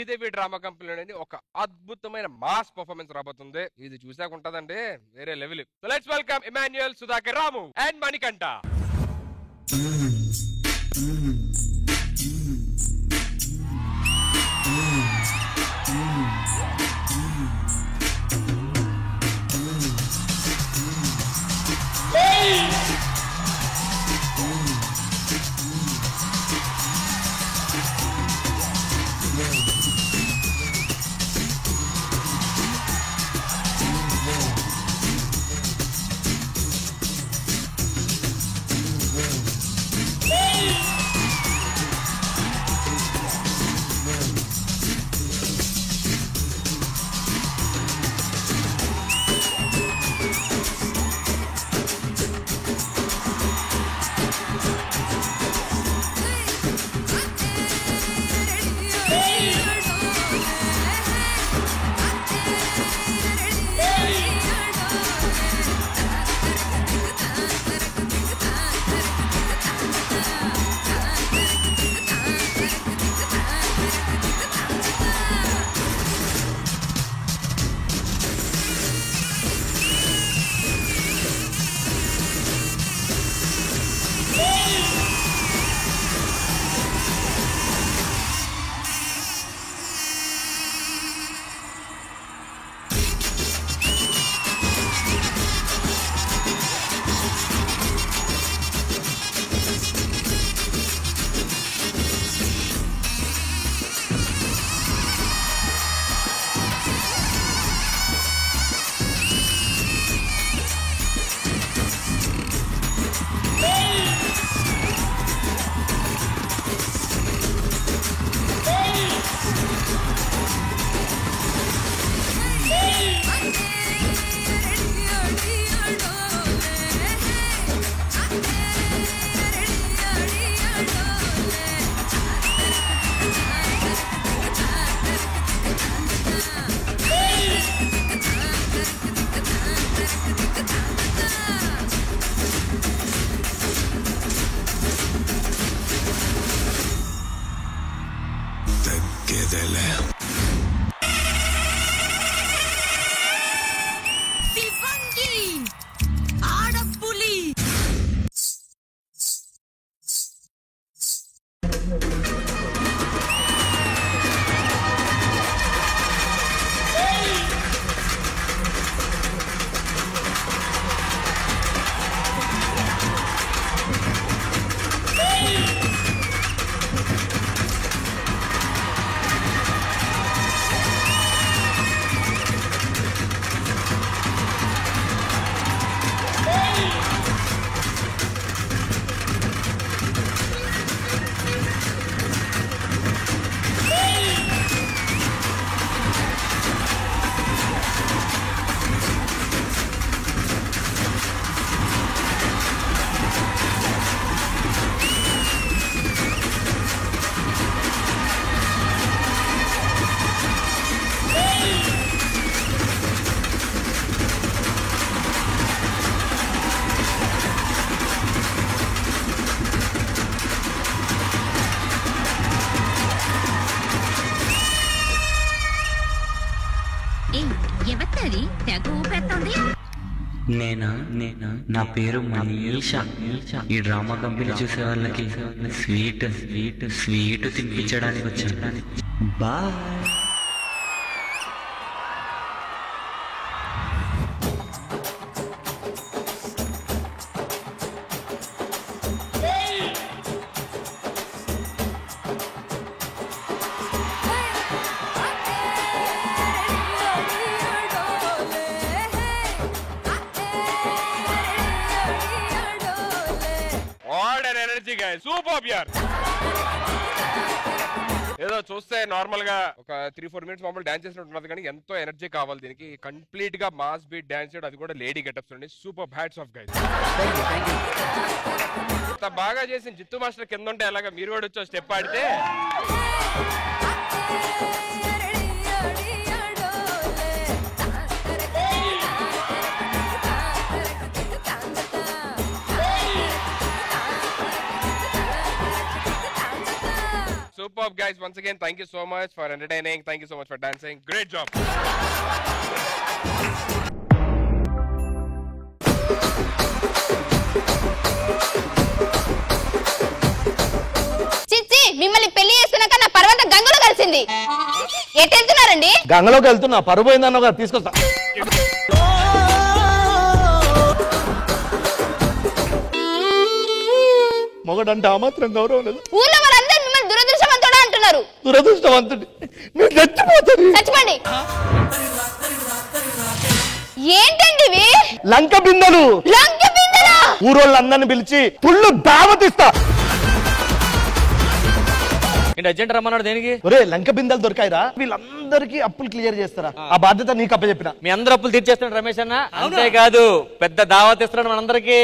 Sridevi drama company ఒక అద్భుతమైన mass performance రాబోతుంది. ఇది చూసాక ఉంటదండి వేరే level. So let's welcome Emmanuel, Sudhakar, Ramu and Manikanta. నేనా నా పేరు మనీషా. ఈ డ్రామా కంపెనీ చూసే వాళ్ళకి స్వీట్ తినిపించడానికి వచ్చాను. బాయ్. సూపర్ యార్. ఏదో చూస్తే నార్మల్ గా ఒక 3-4 మినిట్స్ మామూలు డాన్స్ చేసినట్టు కానీ ఎంతో ఎనర్జీ కావాలి దీనికి. కంప్లీట్ గా మాస్ బీట్ డాన్స్ చేయడం, అది కూడా లేడీ గెటప్స్ అండి. Super hats off guys. ఇంత బాగా చేసిన జిత్తు మాస్టర్ కింద ఉంటే అలాగా మీరు కూడా వచ్చి స్టెప్ ఆడితే Superb guys, once again thank you so much for entertaining, thank you so much for dancing, great job. చిచ్చి మిమ్మల్ని పెళ్లి చేసుకున్నాక నా పర్వత గంగలో కలిసింది. ఎటు వెళ్తున్నారండి? గంగలోకి వెళ్తున్నా, పరువు పోయిందన్న కదా, తీసుకొస్తా. మొగడంటే ఆ మాత్రం గౌరవం లేదు. ఊళ్ళో వాళ్ళందరూ మిమ్మల్ని దురదృష్టవంతుడు అంటున్నారు. దురదృష్టవంతుడి, మీరు చచ్చిపోతుంది. చచ్చిపోండి. ఏంటండి ఇవి? లంక బిందెలు. లంక బిందెలా? ఊరోళ్ళందరిని పిలిచి ఫుల్ దావతిస్తా. అర్జెంట్ రమ్మన్నాడు దేనికి? ఒరే లంక బిందెలు దొరికాయిరా, వీళ్ళందరికీ అప్పులు క్లియర్ చేస్తారా? ఆ బాధ్యత నీకు అప్పచెప్పిన. మీ అందరు అప్పులు తీర్చేస్తున్నాడు రమేష్ అన్న. అంతేకాదు పెద్ద దావత్ ఇస్తున్నాడు మనందరికి.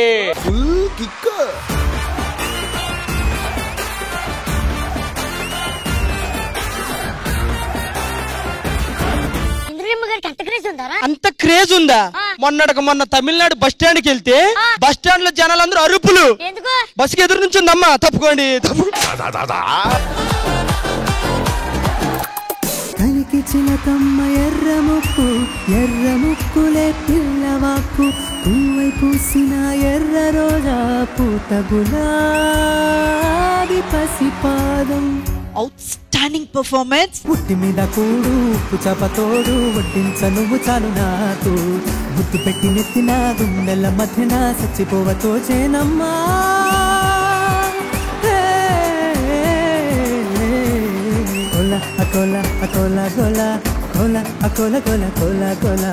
అంత క్రేజ్ ఉందా? మొన్న తమిళనాడు బస్ స్టాండ్ కి వెళ్తే బస్ స్టాండ్ లో జనాలందరూ అరుపులు. బస్సుకి ఎదురు నుంచి ఉందమ్మా, తప్పుకోండి. కలికి చిలకమ్మ ఎర్ర ముక్కులే పిల్లవాకు పువ్వై పూసిన ఎర్ర రోజా పూత గులాబీ పసిపాదం. Outstanding performance. పుట్టి మీద కూడు ఉప్పు చపతోడు వడ్డించ నువ్వు చాలు నాకు. ముద్దు పెట్టి నెత్తిన గుండెల మధ్యన చచ్చిపోవతో చేనమ్మా. అకోలా అకోలా గోలా కోలా అకోలా గోలా కోలా కోలా.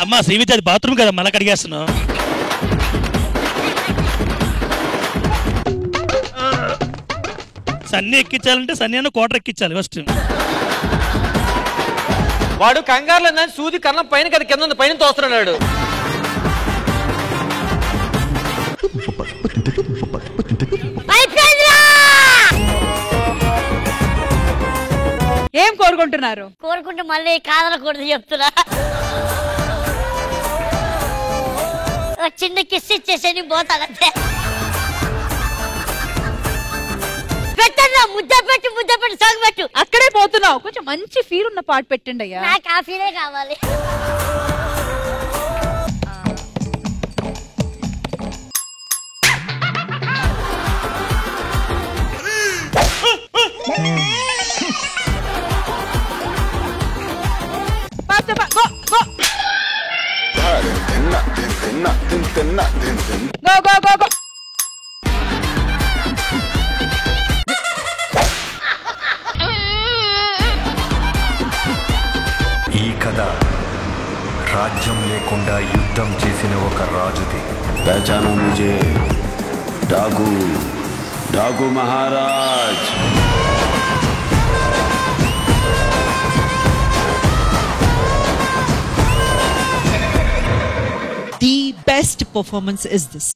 అమ్మా శ్రీవిద్య, అది బాత్రూమ్ కదా, మళ్ళీ కడిగేస్తున్నావు. సన్ని ఎక్కించాలంటే సన్ని అన్న కోటర్ ఎక్కించాలి ఫస్ట్. వాడు కంగారులో సూది కన్నం పైన కదా కింద పైన తోస్తున్నాడు. ఏం కోరుకుంటున్నారు? కోరుకుంటే మళ్ళీ కాదనకూడదు చెప్తున్నా. చిన్న కిస్ ఇచ్చేసి పోతానంతే. పెట్టన్నా, ముద్ద పెట్టి సాగు పెట్టు. అక్కడే పోతున్నావు, కొంచెం మంచి ఫీల్ ఉన్న పాట పెట్టండి అయ్యా. నాకు ఆ ఫీలే కావాలి. ఈ కథ రాజ్యం లేకుండా యుద్ధం చేసిన ఒక రాజుది. పహచానో ముझे, डाकू महाराज. The best performance is this.